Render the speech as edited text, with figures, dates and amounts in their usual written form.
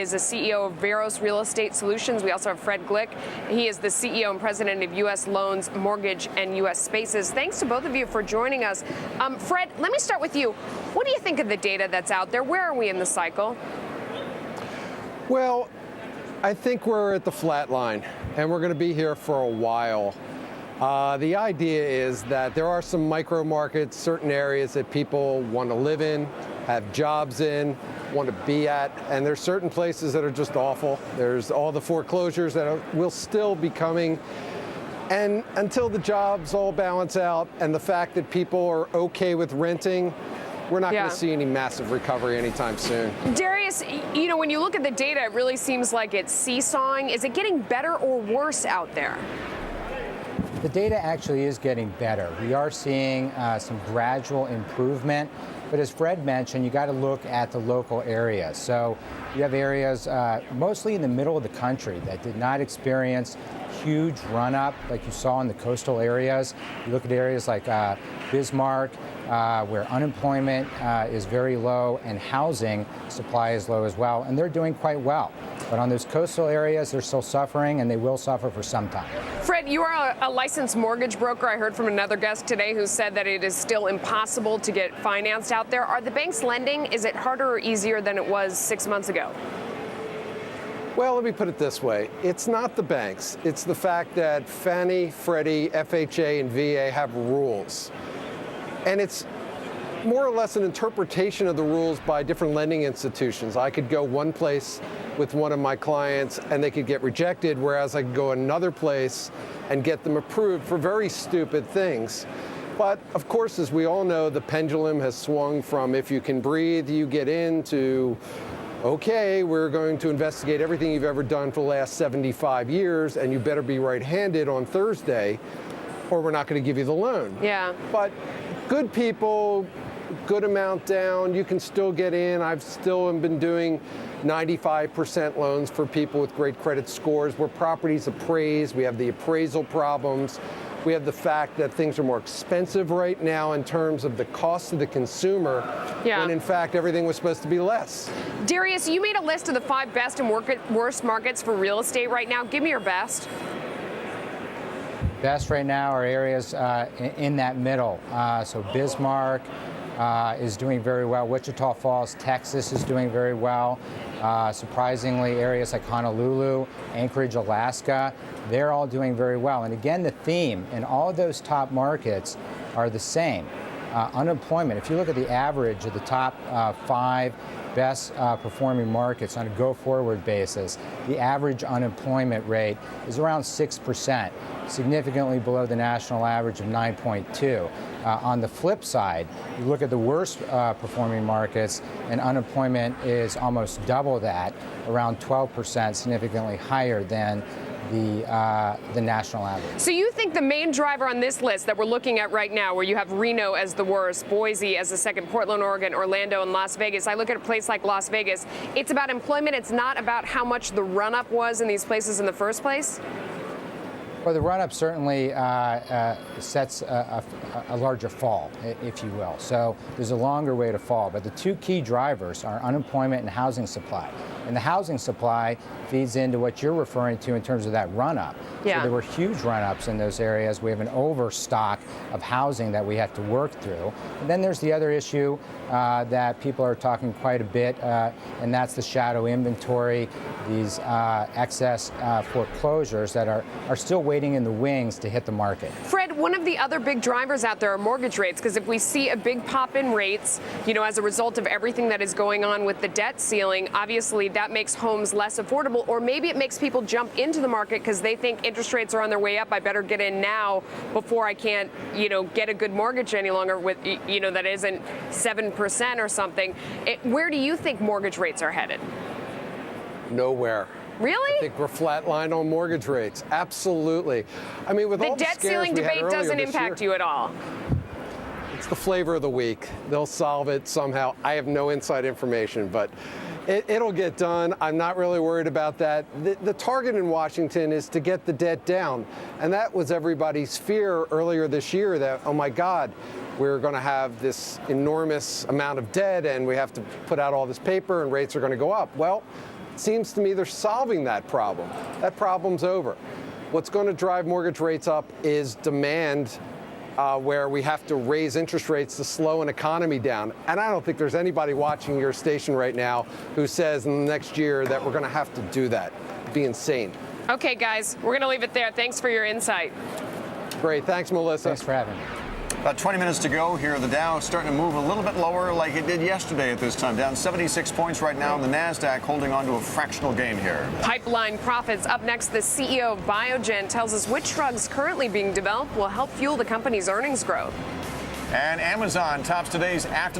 is the CEO of Veros Real Estate Solutions. We also have Fred Glick. He is the CEO and president of U.S. Loans, Mortgage, and U.S. Spaces. Thanks to both of you for joining us. Fred, let me start with you. What do you think of the data that's out there? Where are we in the cycle? Well, I think we're at the flat line, and we're going to be here for a while. The idea is that there are some micro markets, certain areas that people want to live in, have jobs in, want to be at, and there's certain places that are just awful. There's all the foreclosures that will still be coming. And until the jobs all balance out and the fact that people are okay with renting, we're not going to see any massive recovery anytime soon. Darius, you know, when you look at the data, it really seems like it's seesawing. Is it getting better or worse out there? The data actually is getting better. We are seeing some gradual improvement, but as Fred mentioned, you got to look at the local areas. So you have areas mostly in the middle of the country that did not experience huge run-up like you saw in the coastal areas. You look at areas like Bismarck, where unemployment is very low and housing supply is low as well, and they're doing quite well. But on those coastal areas, they're still suffering, and they will suffer for some time. Fred, you are a licensed mortgage broker. I heard from another guest today who said that it is still impossible to get financed out there. Are the banks lending? Is it harder or easier than it was 6 months ago? Well, let me put it this way. It's not the banks. It's the fact that Fannie, Freddie, FHA, and VA have rules. And it's more or less an interpretation of the rules by different lending institutions. I could go one place with one of my clients and they could get rejected, whereas I could go another place and get them approved for very stupid things. But of course, as we all know, the pendulum has swung from if you can breathe, you get in, to okay, we're going to investigate everything you've ever done for the last 75 years, and you better be right-handed on Thursday, or we're not going to give you the loan. Yeah. But good people, good amount down, you can still get in. I've still been doing 95% loans for people with great credit scores, where property's appraised. We have the appraisal problems. We have the fact that things are more expensive right now in terms of the cost of the consumer, when in fact everything was supposed to be less. Darius, you made a list of the 5 best and worst markets for real estate right now. Give me your best. Best right now are areas in that middle. So Bismarck is doing very well. Wichita Falls, Texas is doing very well. Surprisingly, areas like Honolulu, Anchorage, Alaska, they're all doing very well. And again, the theme in all of those top markets are the same. Unemployment, if you look at the average of the top 5 best performing markets on a go-forward basis, the average unemployment rate is around 6%, significantly below the national average of 9.2. On the flip side, you look at the worst performing markets, and unemployment is almost double that, around 12%, significantly higher than the national average. So you think the main driver on this list that we're looking at right now, where you have Reno as the worst, Boise as the second, Portland, Oregon, Orlando, and Las Vegas, I look at a place like Las Vegas, it's about employment, it's not about how much the run-up was in these places in the first place? Well, the run-up certainly sets a larger fall, if you will. So there's a longer way to fall. But the 2 key drivers are unemployment and housing supply. And the housing supply feeds into what you're referring to in terms of that run-up. Yeah. So there were huge run-ups in those areas. We have an overstock of housing that we have to work through. And then there's the other issue that people are talking quite a bit, and that's the shadow inventory, these excess foreclosures that are still waiting in the wings to hit the market. Fred, one of the other big drivers out there are mortgage rates, because if we see a big pop in rates, you know, as a result of everything that is going on with the debt ceiling, obviously that makes homes less affordable, or maybe it makes people jump into the market because they think interest rates are on their way up. I better get in now before I can't, you know, get a good mortgage any longer with, you know, that isn't 7% or something. Where do you think mortgage rates are headed? Nowhere. Really? I think we're flatlined on mortgage rates. Absolutely. I mean, with all the debt ceiling debate doesn't impact you at all. It's the flavor of the week. They'll solve it somehow. I have no inside information, but it'll get done. I'm not really worried about that. The target in Washington is to get the debt down. And that was everybody's fear earlier this year, that, oh my God, we're going to have this enormous amount of debt and we have to put out all this paper and rates are going to go up. Well, It seems to me they're solving that problem. That problem's over. What's going to drive mortgage rates up is demand, where we have to raise interest rates to slow an economy down. And I don't think there's anybody watching your station right now who says in the next year that we're going to have to do that. It'd be insane. Okay, guys, we're going to leave it there. Thanks for your insight. Great. Thanks, Melissa. Thanks for having me. About 20 minutes to go here. The Dow starting to move a little bit lower like it did yesterday at this time. Down 76 points right now. And the NASDAQ holding on to a fractional gain here. Pipeline profits. Up next, the CEO of Biogen tells us which drugs currently being developed will help fuel the company's earnings growth. And Amazon tops today's after the